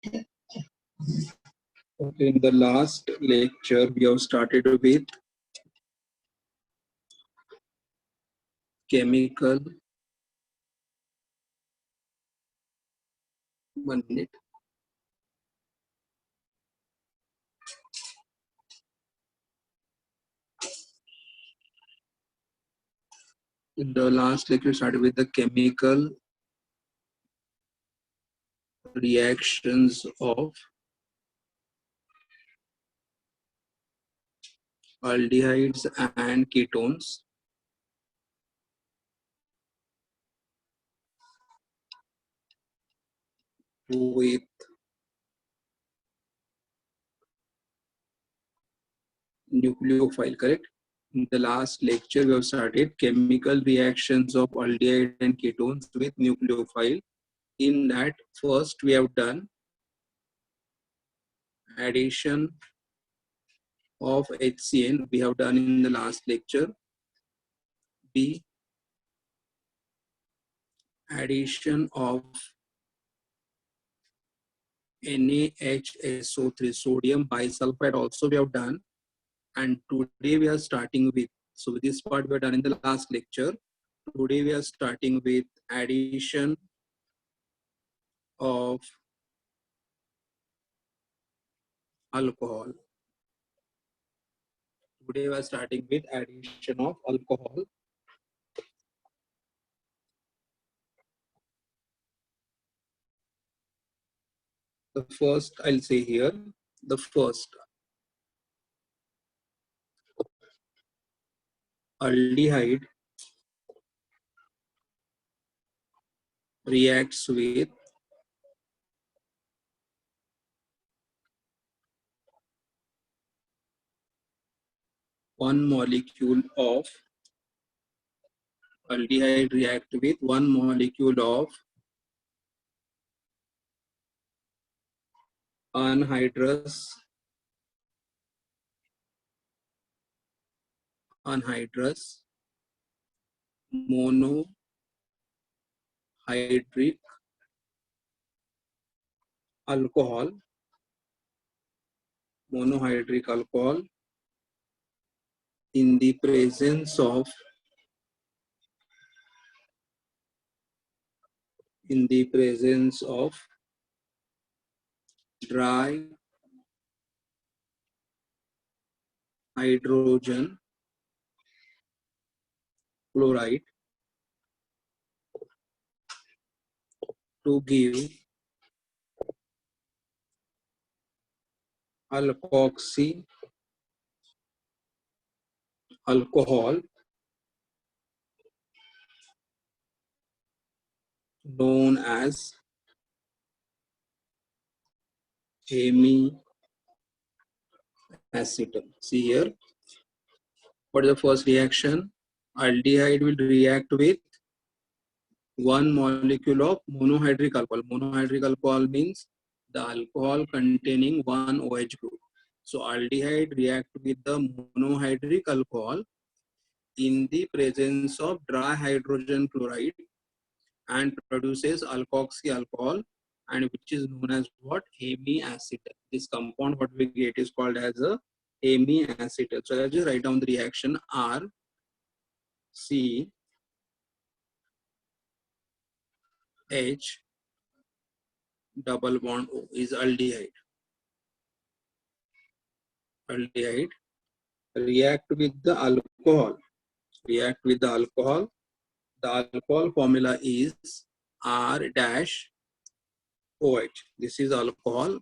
Okay, in the last lecture, we have started with chemical. 1 minute. In the last lecture, we started with the chemical reactions of aldehydes and ketones with nucleophile, correct? In the last lecture, we have started chemical reactions of aldehyde and ketones with nucleophile. In that, first we have done addition of HCN, we have done in the last lecture. B, addition of NaHSO3, sodium bisulfite, also we have done. And today we are starting with, so this part we have done in the last lecture. Today we are starting with addition of alcohol. Today we are starting with addition of alcohol. The first, I'll say here, the first aldehyde reacts with one molecule of aldehyde react with one molecule of anhydrous monohydric alcohol in the presence of dry hydrogen chloride to give alkoxy alcohol known as hemiacetal. See here, what is the first reaction? Aldehyde will react with one molecule of monohydric alcohol. Monohydric alcohol means the alcohol containing one OH group. So aldehyde react with the monohydric alcohol in the presence of dry hydrogen chloride and produces alkoxy alcohol, and which is known as what? Hemiacetal. This compound what we get is called as a hemiacetal. So let's just write down the reaction. R C H double bond O is aldehyde. Aldehyde react with the alcohol. The alcohol formula is R dash OH. This is alcohol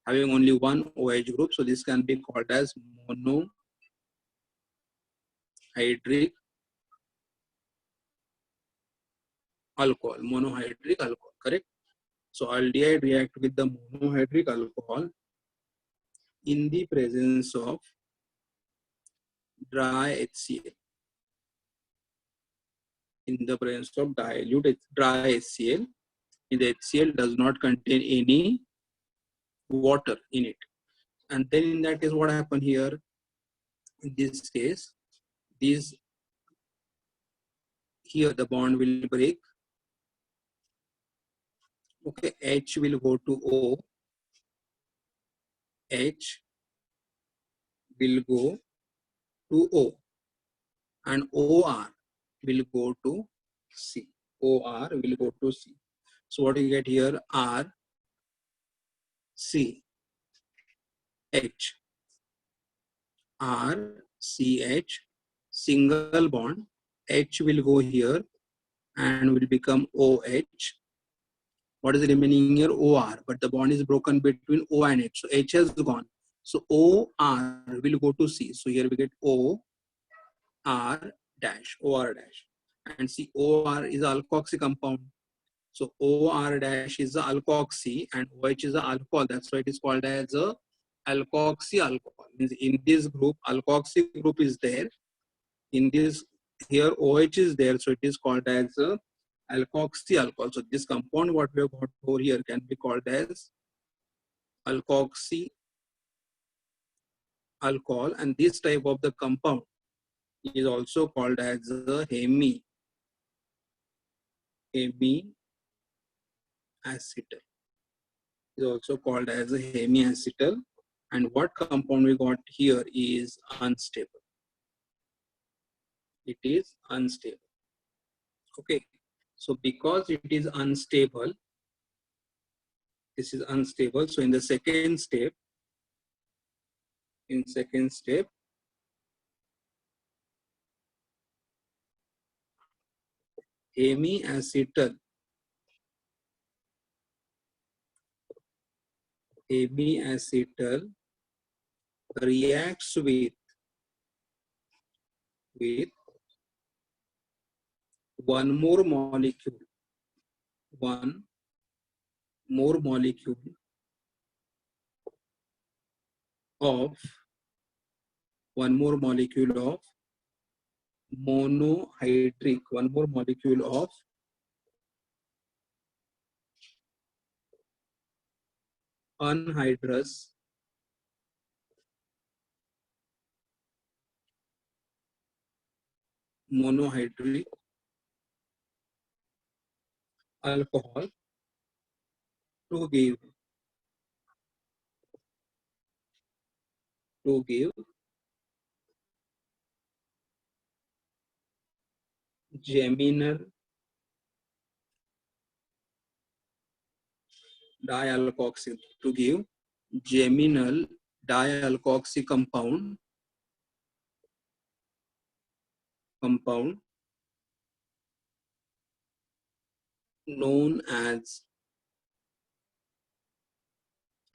having only one OH group, so this can be called as monohydric alcohol, correct? So aldehyde react with the monohydric alcohol in the presence of dry HCl. In the presence of dilute dry HCl, the HCl does not contain any water in it. And then in that case, what happened here? In this case, here the bond will break. Okay, H will go to O H will go to O and OR will go to C. OR will go to C. So what you get here? R, C, H. R, C, H, single bond. H will go here and will become OH. What is remaining here? OR, but the bond is broken between O and H. So H has gone. So OR will go to C. So here we get OR dash, OR dash. And see, OR is alkoxy compound. So OR dash is the alkoxy and OH is the alcohol. That's why it is called as a alkoxy alcohol. Means in this group, alkoxy group is there. In this, here OH is there. So it is called as a alkoxy alcohol. So this compound what we have got over here can be called as alkoxy alcohol, and this type of the compound is also called as a hemi acetal. Is also called as a hemiacetal, and what compound we got here is unstable. It is unstable. Okay, so because it is unstable, this is unstable. So in the second step, hemiacetal reacts with one more molecule of monohydric, anhydrous monohydric alcohol to give geminal dialkoxy, compound known as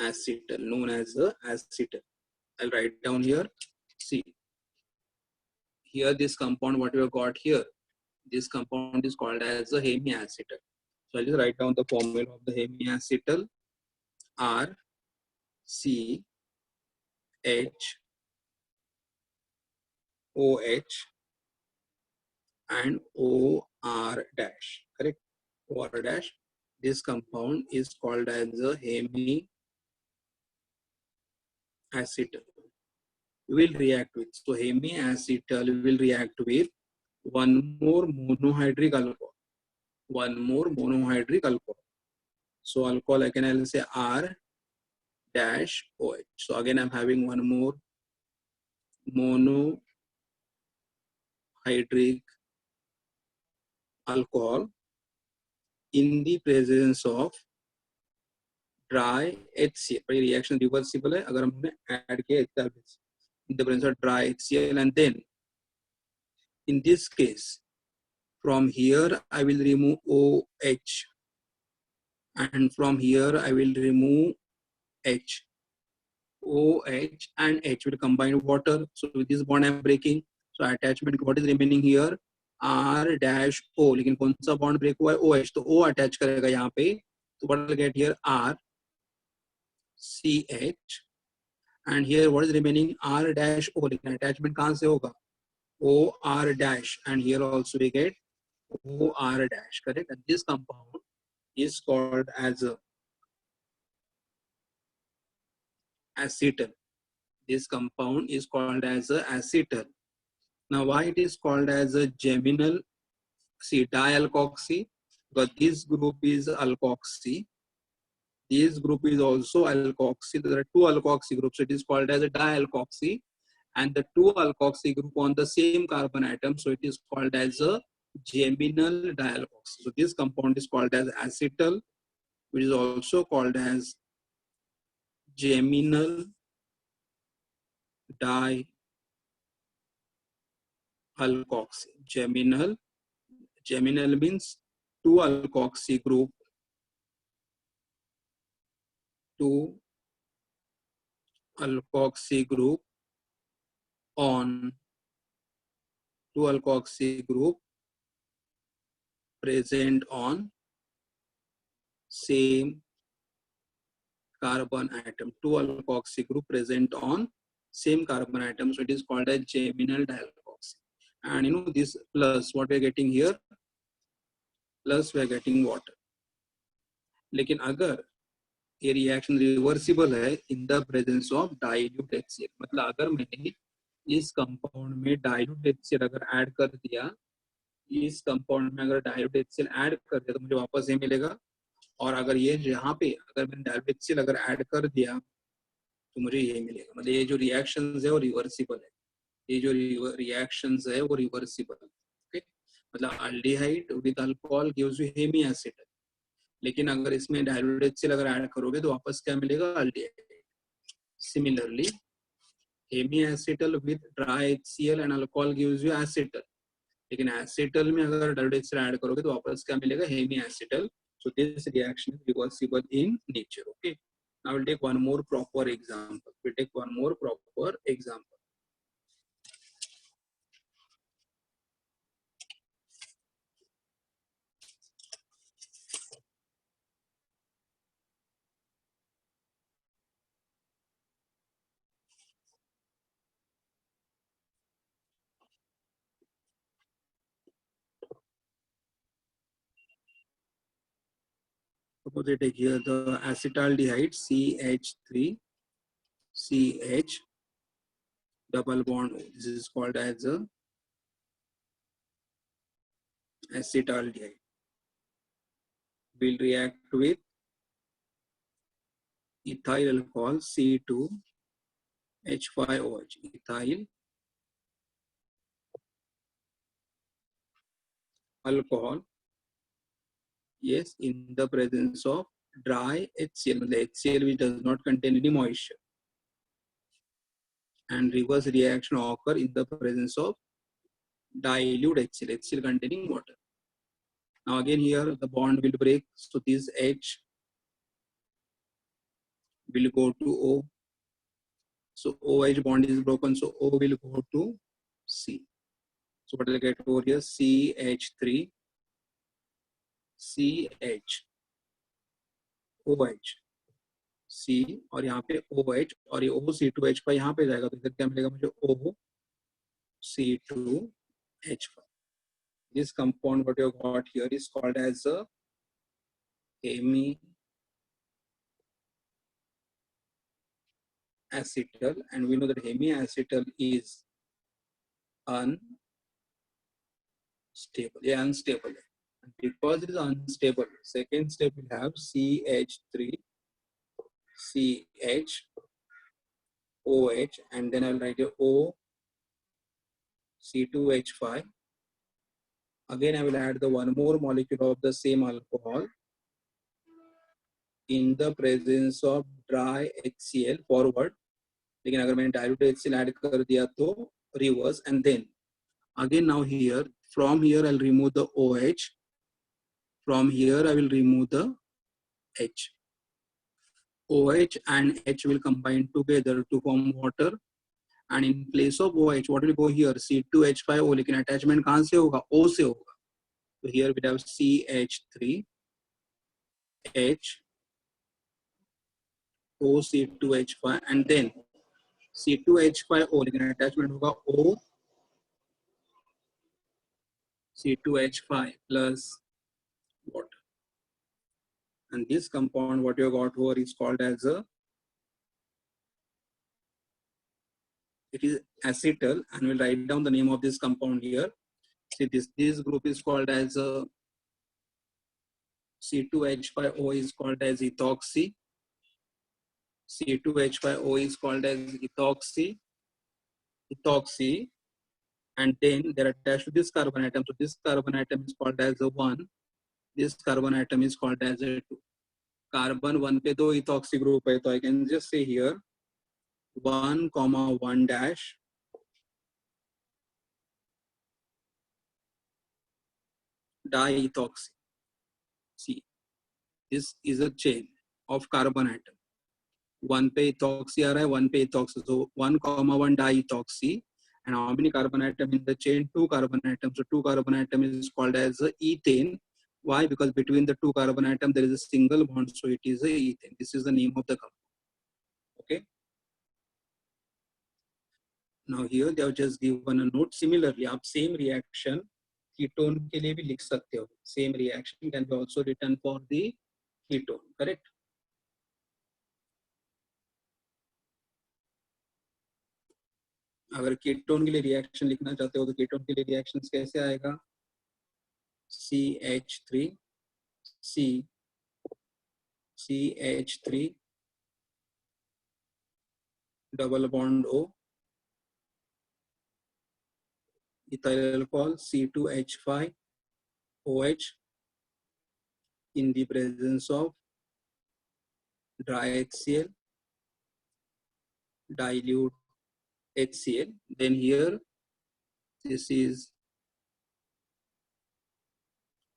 acetal. I'll write down here. See, here this compound what we have got here, this compound is called as a hemiacetal. So I'll just write down the formula of the hemiacetal. R, C, H, OH and OR dash, correct? OR dash. This compound is called as a hemiacetal. Will react with, so hemiacetal will react with one more monohydric alcohol. So alcohol again I'll say R dash OH. So again I'm having one more monohydric alcohol in the presence of dry HCl. Reaction reversible है अगर हमने add किया in the presence of dry HCl, and then in this case from here I will remove OH and from here I will remove H. OH and H will combine water. So with this bond I am breaking. So attachment what is remaining here? R dash O. लेकिन कौन सा bond break हुआ है? OH. तो O attach करेगा यहाँ पे. So what will get here? R CH. And here what is remaining? R dash O. लेकिन attachment कहाँ से होगा? O R dash. And here also we get O R dash. Correct? And this compound is called as a acetal. This compound is called as a acetal. Now why it is called as a geminal? See, dialkoxy, because this group is alkoxy This group is also alkoxy. There are two alkoxy groups. It is called as a dialkoxy, and the two alkoxy group on the same carbon atom. So it is called as a geminal dialkoxy. So this compound is called as acetal, which is also called as geminal dialkoxy. Geminal means two alkoxy group, two alkoxy group on two alkoxy group present on same carbon atom. Two alkoxy group present on same carbon atom. So it is called as geminal dialkoxy. And you know this plus what we are getting here, plus we are getting water. लेकिन अगर ये reaction reversible है इन the presence of dilute HCl, मतलब अगर मैंने इस compound में dilute HCl अगर ऐड कर दिया, इस कंपाउंड में अगर डाइल्यूट HCl ऐड कर दिया तो मुझे वापस ये मिलेगा, और अगर ये यहाँ पे अगर मैंने डाइल्यूट HCl अगर ऐड कर दिया तो मुझे ये मिलेगा. मतलब ये जो रिएक्शंस है वो रिवर्सिबल है, ये जो रिएक्शंस है वो रिवर्सिबल है. ओके, मतलब aldehyde with alcohol gives you hemi acid, लेकिन अगर इसमें डाइल्यूट HCl अगर ऐड करोगे तो वापस क्या मिलेगा, aldehyde. Similarly hemi acetal with dry HCl and alcohol gives you acetal, लेकिन एसिटल में अगर डाइल्यूट HCl ऐड करोगे तो वापस क्या मिलेगा, hemi acetal. So this reaction is reversible in nature. Okay. Now we'll take one more proper example. Suppose I take here the acetaldehyde CH3CH double bond O. This is called as a acetaldehyde. Will react with ethyl alcohol C2H5OH. Ethyl alcohol, yes, in the presence of dry HCl, the HCl which does not contain any moisture, and reverse reaction occur in the presence of dilute HCl containing water. Now again here the bond will break, so this H will go to O. So OH bond is broken, so O will go to C. So what will I get over here? CH3 CH OH C, और यहाँ पे OH, और ये OC2H का यहाँ पे जाएगा तो इधर क्या मिलेगा मुझे, OC2H5. This compound what you got here is called as a hemi acetal, and we know that hemi acetal is unstable. Yeah, unstable. And because it is unstable, second step will have CH3 CH OH, and then I'll write a O C2H5. Again I will add the one more molecule of the same alcohol in the presence of dry HCl forward. लेकिन अगर मैंने dilute HCl add कर दिया तो reverse, and then again now here from here I'll remove the OH, from here I will remove the H. OH and H will combine together to form water, and in place of OH what will go here, C2H5O, लेकिन attachment कहाँ से होगा, O से होगा. So here we have CH3 H OC2H5, and then C2H5O, लेकिन attachment होगा O C2H5 plus water. And this compound what you got over is called as a, it is acetal, and we'll write down the name of this compound here. See this group is called as a C2H5O is called as ethoxy. C2H5O is called as ethoxy, and then they're attached to this carbon atom. So this carbon atom is called as a 1. This carbon atom is called as a 2. Carbon 1 पे दो ethoxy group है, तो I can just say here 1, 1 dash diethoxy. See, this is a chain of carbon atom. 1 पे ethoxy आ रहा है, 1 पे ethoxy. So 1, 1 diethoxy. And how many carbon atom in the chain? 2 carbon atoms. So 2 carbon atom is called as ethane. Why? Because between the 2 carbon atom there is a single bond, so it is a ethane. This is the name of the compound. Okay. Now here they have just given a note. Similarly, आप same reaction ketone के लिए भी लिख सकते हो. Same reaction can be also written for the ketone. Correct? अगर ketone के लिए रिएक्शन लिखना चाहते हो तो कीटोन के लिए रिएक्शंस कैसे आएगा? CH3 C CH3 double bond O, ethyl alcohol C2H5 OH in the presence of dry HCl, dilute HCl. Then here this is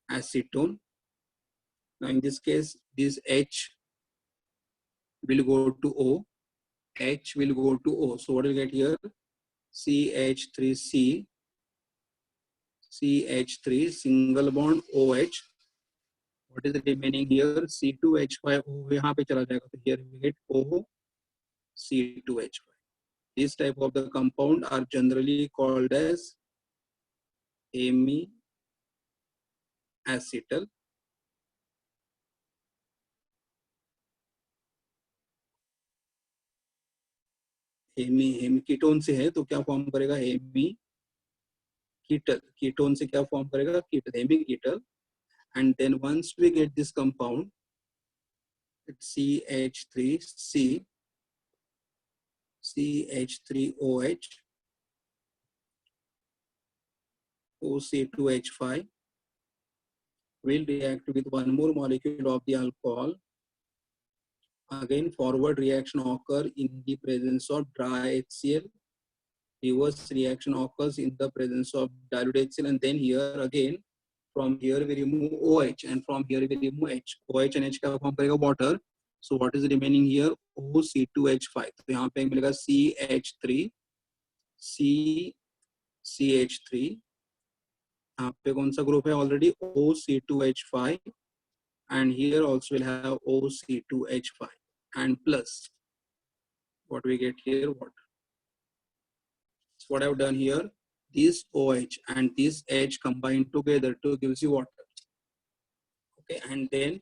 acetone. Now in this case this H will go to O, H will go to O. So what do you get here? CH3C, CH3 single bond OH. What is the remaining here? C2H5O यहाँ पे चला जाएगा. So here we get O C2H5. This type of the compound are generally called as hemiacetal. Hemi ketone से है तो क्या form करेगा? Hemy कीटल. Ketone से क्या फॉर्म करेगा? Ketal, hemi ketal. And then once we get this compound, it's CH3C, CH3OH, OC2H5 will react with one more molecule of the alcohol. Again, forward reaction occur in the presence of dry HCl. Reverse reaction occurs in the presence of dilute HCl, and then here again, from here we remove OH, and from here we remove H. OH and H का form करेगा water. So what is remaining here? OC2H5. तो यहाँ पे मिलेगा CH3, CH3. यहाँ पे कौन सा ग्रुप है? Already OC2H5, and here also will have OC2H5 and plus what we get here, water. So what I've done here, this OH and this H combined together to gives you water. Okay, and then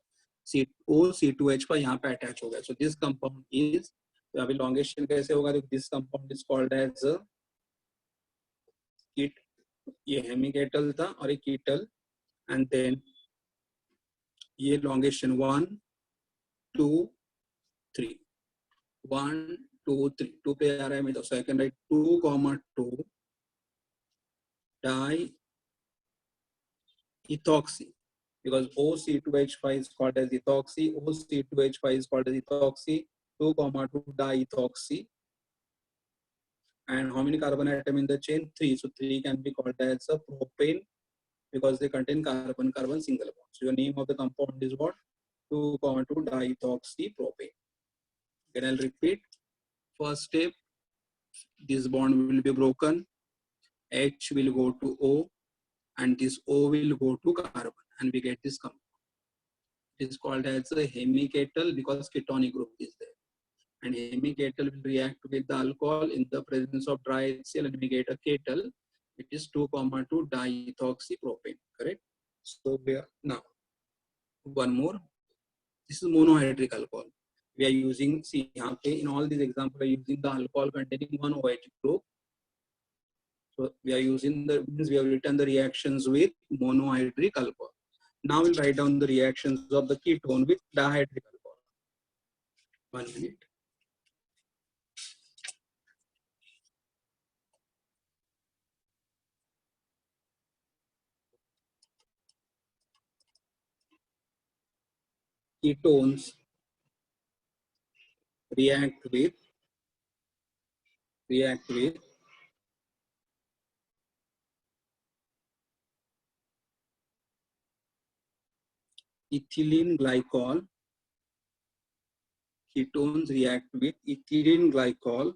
OC2H5 यहाँ पे attach हो गया. So this compound is, तो अभी elongation कैसे होगा? तो this compound is called as a ket. ये hemiketal था और एक ketal, and then ये elongation 1, 2, 3. 1, 2, 3. 2 पे आ रहा है मेरे, so I can write 2, 2 diethoxy, because OC2H5 is called as ethoxy. OC2H5 is called as ethoxy. 2, 2 diethoxy. And how many carbon atom in the chain? 3. So 3 can be called as a propane because they contain carbon-carbon single bond. So your name of the compound is what? 2, 2 diethoxy propane. Again, I'll repeat. First step, this bond will be broken. H will go to O, and this O will go to carbon, and we get this compound. It is called as a hemiketal because ketonic group is there. And hemiketal will react with the alcohol in the presence of dry HCl, and we get a ketal. It is 2, 2 diethoxypropane. Correct? So we are now one more. This is monohydric alcohol. We are using, see, in all these examples, we are using the alcohol containing one OH group. So we are using the, means we have written the reactions with monohydric alcohol. Now we'll write down the reactions of the ketone with dihydric alcohol. 1 minute. Ketones react with ethylene glycol. Ketones react with ethylene glycol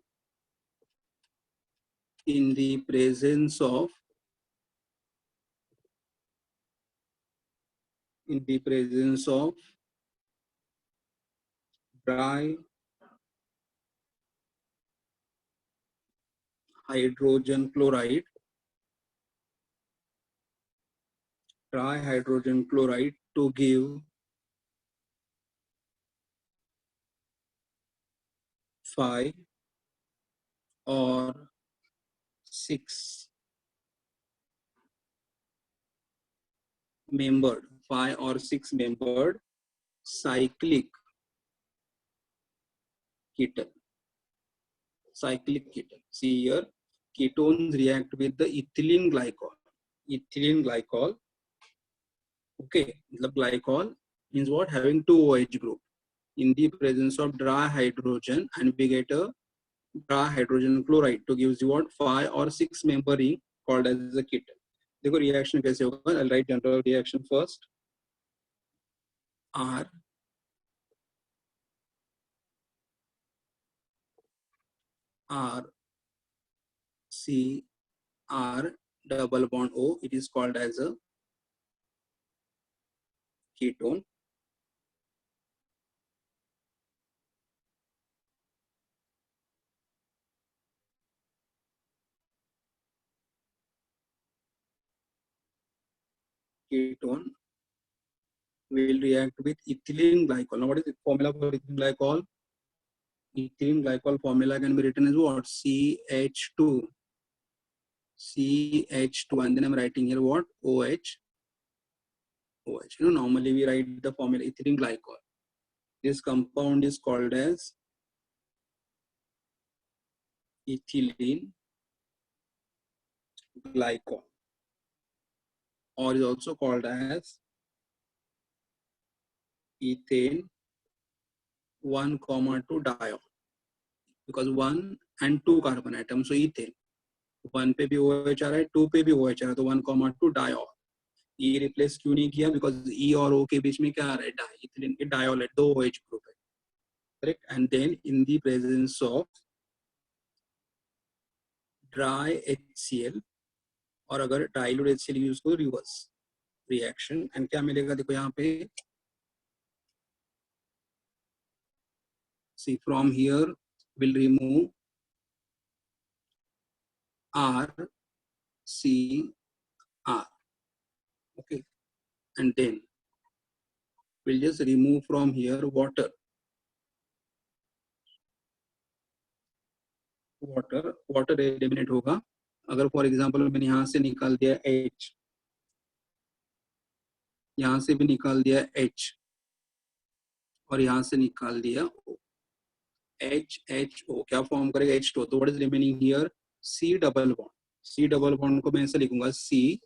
in the presence of dry hydrogen chloride to give 5 or 6 membered cyclic ketone. See here, ketones react with the ethylene glycol. Okay, the glycol means what? Having 2 OH group in the presence of dry hydrogen, and we get a dry hydrogen chloride to gives you what? 5 or 6 member ring called as a ketone. देखो reaction कैसे होगा? I'll write general reaction first. R C R double bond O. It is called as a ketone. Ketone will react with ethylene glycol. Now, what is the formula for ethylene glycol? Ethylene glycol formula can be written as what? CH2. And then I'm writing here what? OH. Normally we write the formula ethylene glycol. This compound is called as ethylene glycol, or is also called as ethane 1,2 diol, because 1 and 2 carbon atoms. So ethane 1 पे भी OH आ रहा है, 2 पे भी OH आ रहा है, तो 1,2 diol. E replace क्यों नहीं किया? बिकॉज E और O के बीच में क्या आ रहा है? डाई. इथिलीन के डायोल है, 2 OH ग्रुप है, correct. And then in the presence of dry HCl, और अगर डाइल्यूट HCl यूज करो, रिवर्स रिएक्शन. एंड क्या मिलेगा? देखो यहाँ पे, see from here will remove R C R. Okay, and then we'll just remove from here water. Water eliminate होगा. अगर फॉर एग्जांपल मैंने यहाँ से निकाल दिया H, यहाँ से भी निकाल दिया H, और यहाँ से निकाल दिया O, HHO, क्या फॉर्म करेगा? H2. तो what is remaining here? C double bond. C double bond को मैं ऐसे लिखूंगा, C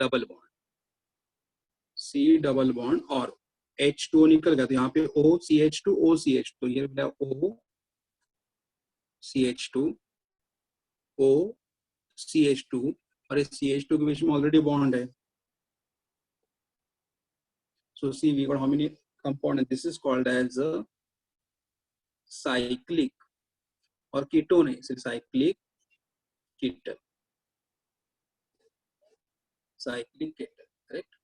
डबल बॉन्ड, और H2O निकल गया, तो यहाँ पे OCH2 OCH2, तो ये मिला OCH2 OCH2, और इस CH2 के बीच में ऑलरेडी बॉन्ड है. So see, we got how many compounds? This is called as a cyclic, or ketone. It's a cyclic ketone. Correct.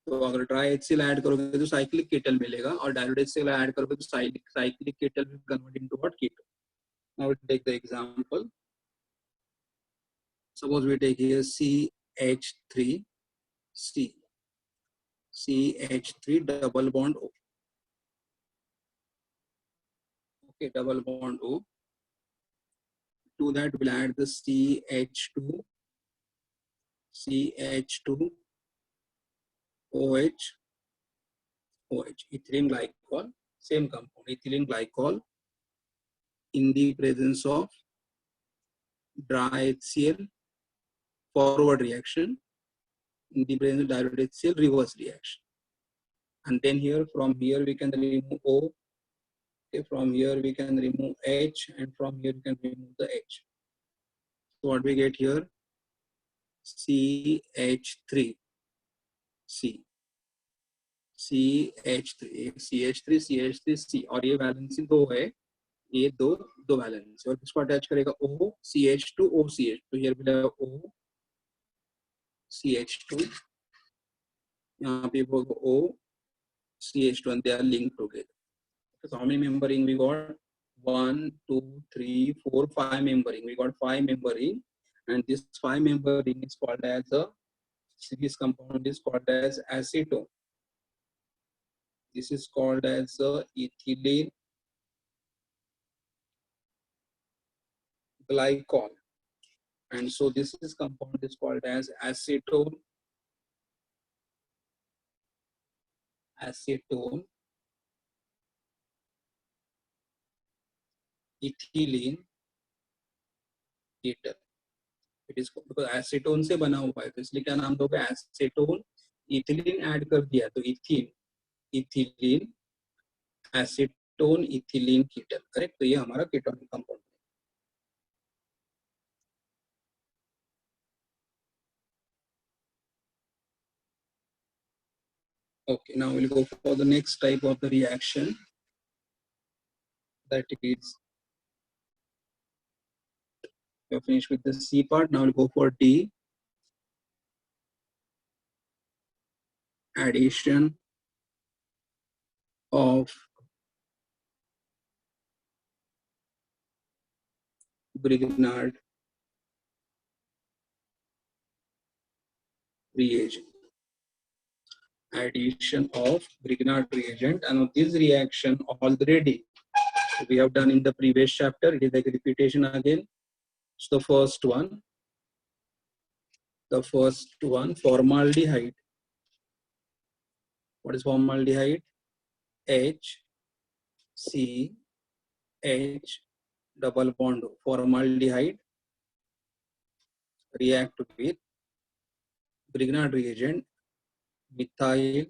तो अगर ड्राई HCl ऐड करोगे तो साइक्लिक केटल मिलेगा, और डाइल्यूट HCl ऐड करोगे तो cyclic kettle will convert into what? Ketone. Now we take the example. Suppose we take here CH3 double bond O. Okay, double bond O. To that we'll add the CH2 CH2 OH OH, ethylene glycol, same compound, ethylene glycol in the presence of dry HCl, forward reaction, in the presence of dilute HCl, reverse reaction. And then here, from here we can remove O, okay, from here we can remove H, and from here we can remove the H. So what we get here, CH3, C, CH3, CH3, CH3, C, और ये valency दो है, ये दो valency, और किसको attach करेगा, O, CH2, O, CH, तो here मिलेगा O, CH2, यहाँ पे O, CH2, and they are linked together. So how many membering we got? 1, 2, 3, 4, 5 membering. We got 5 membering, and this 5 membering is called as a, this compound is called as acetone. This is called as a ethylene glycol, and so this is compound is called as acetone, ethylene ketal. It is because acetone से बना हुआ है, तो इसलिए क्या नाम दोगे, acetone, ethylene add कर दिया तो ethylene acetone ethylene ketal, correct, तो ये हमारा केटोनिक कंपाउंड है. Okay, now we'll go for the next type of the reaction, that is, we're finished with the C part. Now we'll go for D, addition of Grignard reagent. Addition of Grignard reagent, and this reaction already we have done in the previous chapter. It is like a repetition again. So the first one, formaldehyde. What is formaldehyde? H, C, H, double bond, formaldehyde react with Grignard reagent, methyl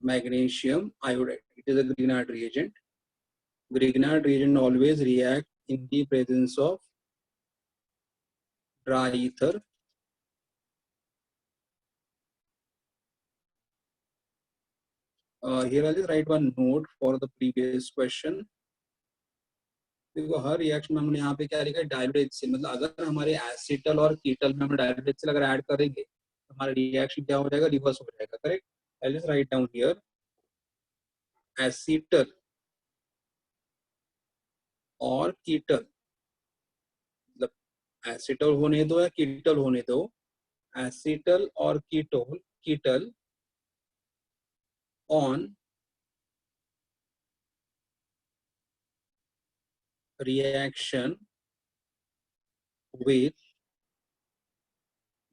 magnesium iodide. It is a Grignard reagent. Grignard reagent always react in the presence of dry ether. Here I'll just write one note for the previous question. देखो हर reaction में हमने यहाँ पे क्या लिखा है, dilute HCl, मतलब अगर हमारे एसिटल और कीटल में हम डायल्यूट HCl अगर ऐड करेंगे तो हमारा रिएक्शन क्या हो जाएगा, रिवर्स हो जाएगा, correct. I just write down here, acetal और कीटल, मतलब एसिटल होने दो या कीटल होने दो, एसिटल और ketal on reaction with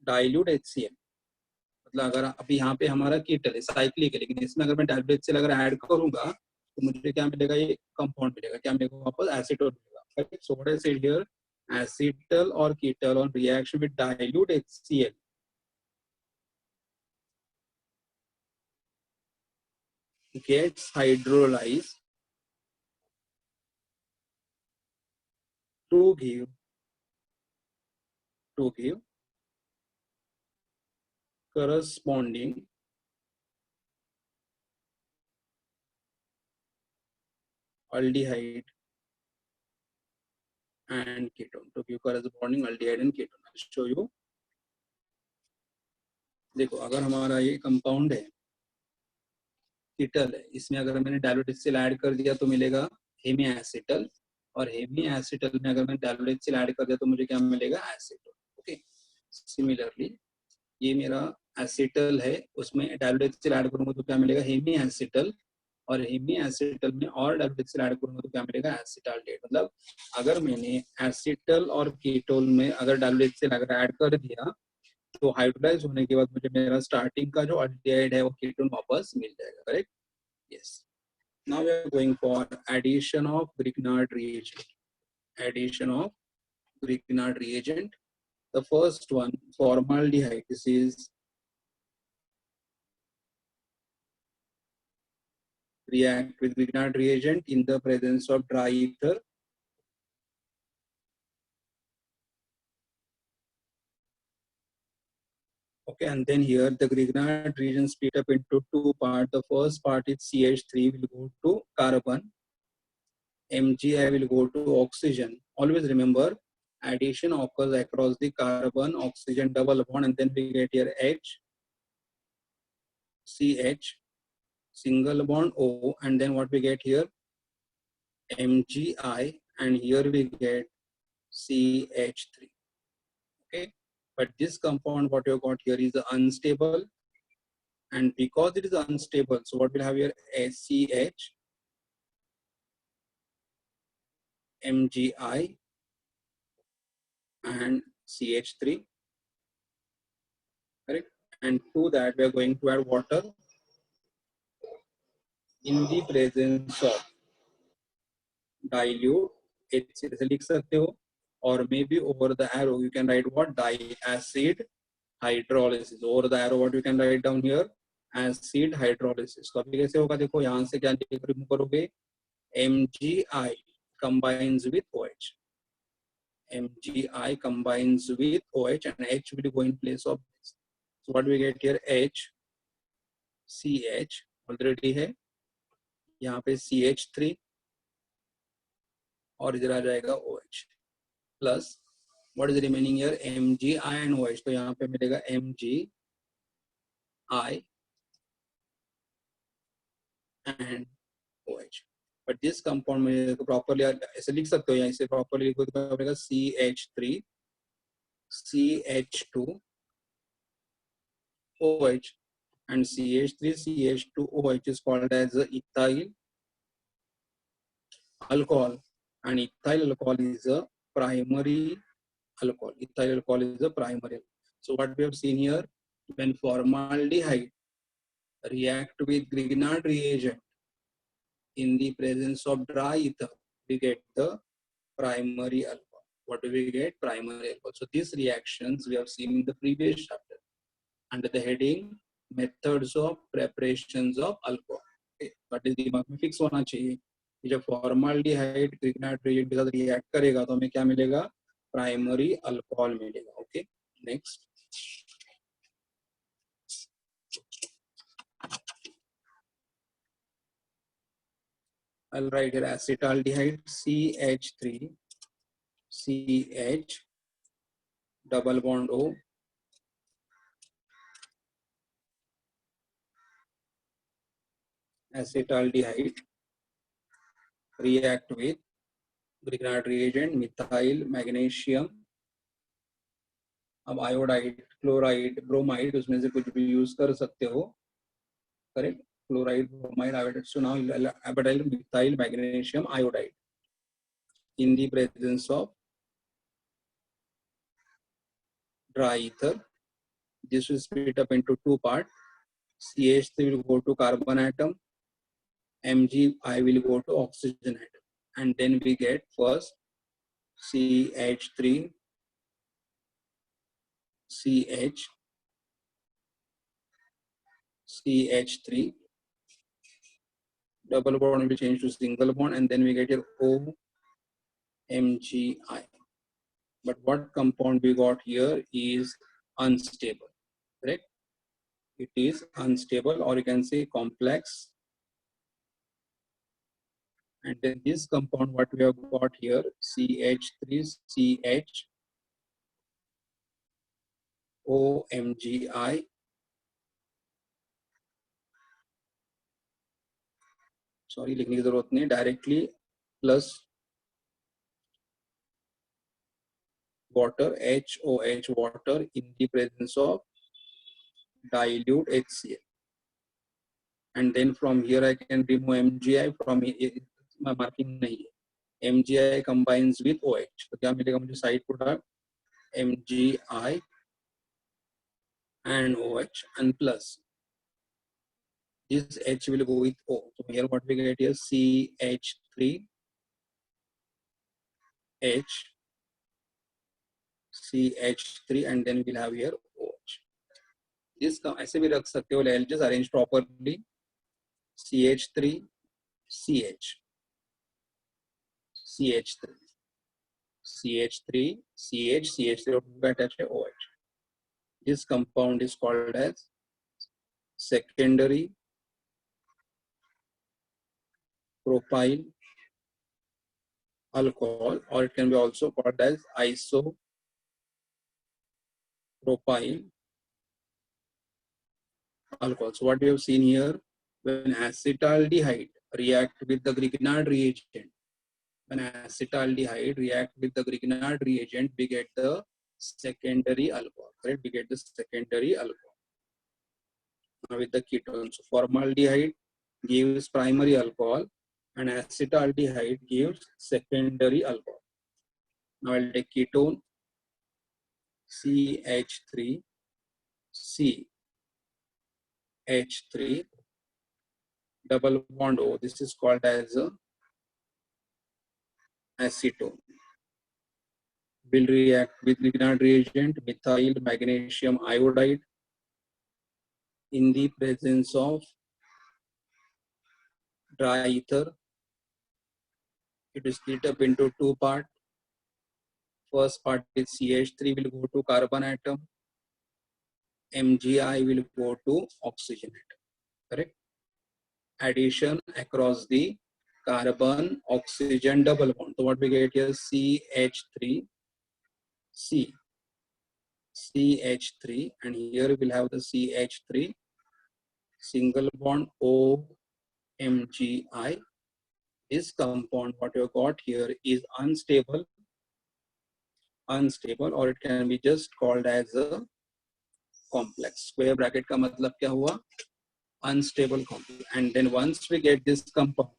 dilute HCl, मतलब अगर अभी यहाँ पे हमारा कीटल है, साइक्लिक है, लेकिन इसमें अगर मैं डायल्यूट HCl अगर ऐड करूंगा तो मुझे क्या मिलेगा, ये कंपाउंड मिलेगा, क्या मिलेगा वापस, एसीटोन मिलेगा. So what I said here, acetal और ketal on reaction with dilute HCl gets hydrolyzed to give corresponding aldehyde and ketone, to give corresponding aldehyde and ketone. I'll show you. देखो अगर हमारा ये कंपाउंड है, कीटल है, इसमें अगर मैंने डायल्यूट HCl ऐड कर दिया तो मिलेगा हेमी एसिटल, और हेमी एसिटल में अगर मैंने डायल्यूट HCl ऐड कर दिया तो मुझे क्या मिलेगा, एसिटोन. ओके, सिमिलरली ये मेरा एसिटल है, उसमें डायल्यूट HCl ऐड करूंगा तो क्या मिलेगा, हेमी एसिटल, और हेमी एसिटल में और डायल्यूट HCl ऐड करूंगा तो क्या मिलेगा, एसिटाल्डेट. मतलब अगर मैंने एसिटल और कीटोन में अगर डायल्यूट HCl अगर ऐड कर दिया तो हाइड्रोलाइज होने के बाद मुझे मेरा स्टार्टिंग का जो अल्डिहाइड है वो कीटोन वापस मिल जाएगा, correct? Yes. Now we are going for addition of Grignard reagent. Addition of Grignard reagent. The first one, formaldehyde. This is react with Grignard reagent in the presence of dry ether. Okay, and then here the Grignard reagent split up into two parts. The first part is CH3 will go to carbon. MgI will go to oxygen. Always remember, addition occurs across the carbon oxygen double bond, and then we get here H, CH, single bond O, and then what we get here, MgI, and here we get CH3. Okay, but this compound what you got here is unstable, and because it is unstable, so what we'll have here, CH, MgI, and CH3, correct? And to that we are going to add water in the presence of dilute HCl लिख सकते हो, or maybe over the arrow you can write what, diacid hydrolysis. Over the arrow what you can write down here, acid hydrolysis. तो अभी कैसे होगा, देखो यहाँ से क्या रिमूव करोगे, MgI combines with OH. MgI combines with OH and H will go in place of this. So what we get here, H, CH already है, यहाँ पे CH3 और इधर आ जाएगा OH plus what is remaining here, MgI and OH. तो यहाँ पे मिलेगा MgI and OH. But this compound में properly ऐसे लिख सकते हो, या इसे properly लिखो तो मिलेगा CH3 CH2 OH, and CH3 CH2 OH is called as ethyl alcohol, and ethyl alcohol is a primary alcohol. Ethyl alcohol is a primary. So what we have seen here, when formaldehyde react with Grignard reagent in the presence of dry ether, we get the primary alcohol. What do we get? Primary alcohol. So these reactions we have seen in the previous chapter under the heading methods of preparations of alcohol. Okay. But इस दिमाग में fix होना चाहिए कि जब formaldehyde ग्रिग्नाइट reagent के साथ react करेगा तो हमें क्या मिलेगा, प्राइमरी अल्कोहल मिलेगा. Okay, next. I'll write here acetaldehyde CH3 CH double bond O acetaldehyde react with Grignard reagent methyl magnesium. अब आयोडाइड, क्लोराइड, ब्रोमाइड, उसमें से कुछ भी यूज कर सकते हो, correct? Chloride, bromide, iodide. So now abidyl methyl magnesium iodide in the presence of dry ether. This will split up into two parts. CH3 will go to carbon atom, MgI will go to oxygen atom, and then we get first CH3 CH CH3 double bond will change to single bond, and then we get your O MgI. But what compound we got here is unstable, correct? It is unstable, or you can say complex. And then this compound what we have got here, CH3CH OMgI. Sorry लिखने की जरूरत नहीं, directly plus water HOH water in the presence of dilute HCl, and then from here I can remove MgI from marking नहीं है, MgI combines with OH. तो क्या मिलेगा मुझे side product, MgI and OH and plus. This H will go with O. So here what we get is CH3, H, CH3 and then we'll have here OH. This ऐसे भी रख सकते हो, I'll just arrange properly. CH3, CH, CH3, CH3, CH, CH3 attached to OH. This compound is called as secondary propyl alcohol, or it can be also called as isopropyl alcohol. So what we have seen here, when acetaldehyde react with the Grignard reagent, when acetaldehyde react with the Grignard reagent, we get the secondary alcohol, right? We get the secondary alcohol with the ketone. So formaldehyde gives primary alcohol and acetaldehyde gives secondary alcohol. Now I'll take ketone CH3, CH3, double bond O. This is called as acetone. Will react with Grignard reagent methyl magnesium iodide in the presence of dry ether. It is split up into two parts. First part is CH3 will go to carbon atom, MgI will go to oxygen atom, correct? Addition across the carbon oxygen double bond. So what we get here, CH3, C, CH3, and here we'll have the CH3, single bond O, MgI. This compound, what you got here, is unstable, or it can be just called as a complex. Square bracket का मतलब क्या हुआ? Unstable complex. And then once we get this compound,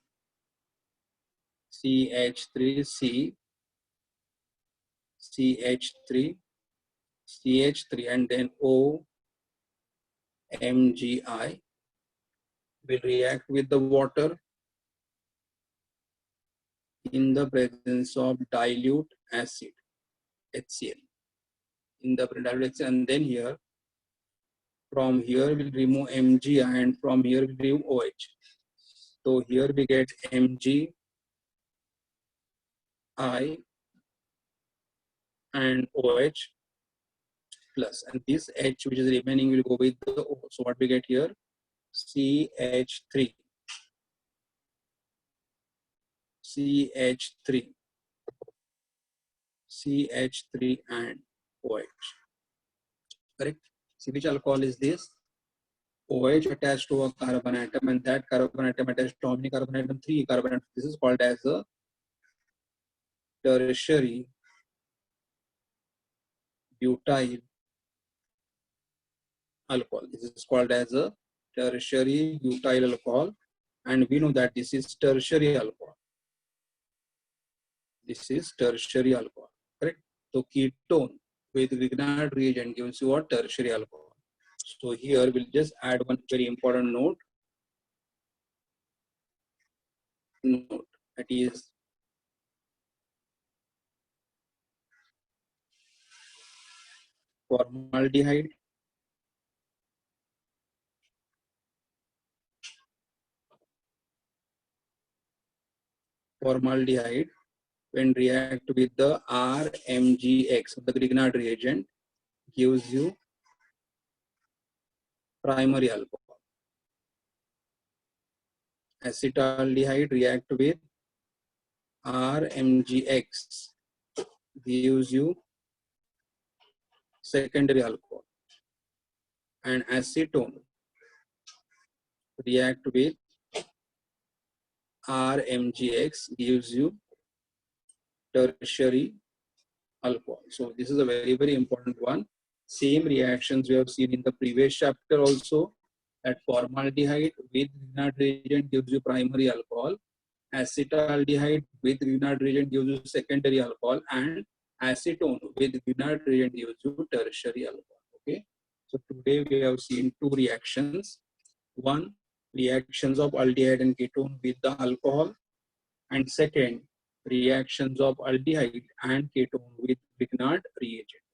CH3C, CH3, CH3, and then O, MgI will react with the water in the presence of dilute acid, HCl. In the dilute acid, and then here, from here we'll remove Mgi and from here we'll remove OH. So here we get Mgi and OH plus, and this H which is remaining will go with the O. So what we get here, CH3, CH3, CH3 and OH, correct? See which alcohol is this? OH attached to a carbon atom, and that carbon atom attached to how many carbon atom? 3 carbon atoms. This is called as a tertiary butyl alcohol. This is called as a tertiary butyl alcohol, and we know that this is tertiary alcohol. This is tertiary alcohol, correct? So ketone with Grignard reagent gives you a tertiary alcohol. So here we'll just add one very important note. That is formaldehyde when react with the RMgX, the Grignard reagent, gives you primary alcohol. Acetaldehyde react with RMgX, gives you secondary alcohol. And acetone react with RMgX, gives you tertiary alcohol. So this is a very, very important one. Same reactions we have seen in the previous chapter also, that formaldehyde with Grignard reagent gives you primary alcohol, acetaldehyde with Grignard reagent gives you secondary alcohol, and acetone with Grignard reagent gives you tertiary alcohol. Okay. So today we have seen two reactions. One, reactions of aldehyde and ketone with the alcohol, and second, reactions of aldehyde and ketone with Grignard reagent.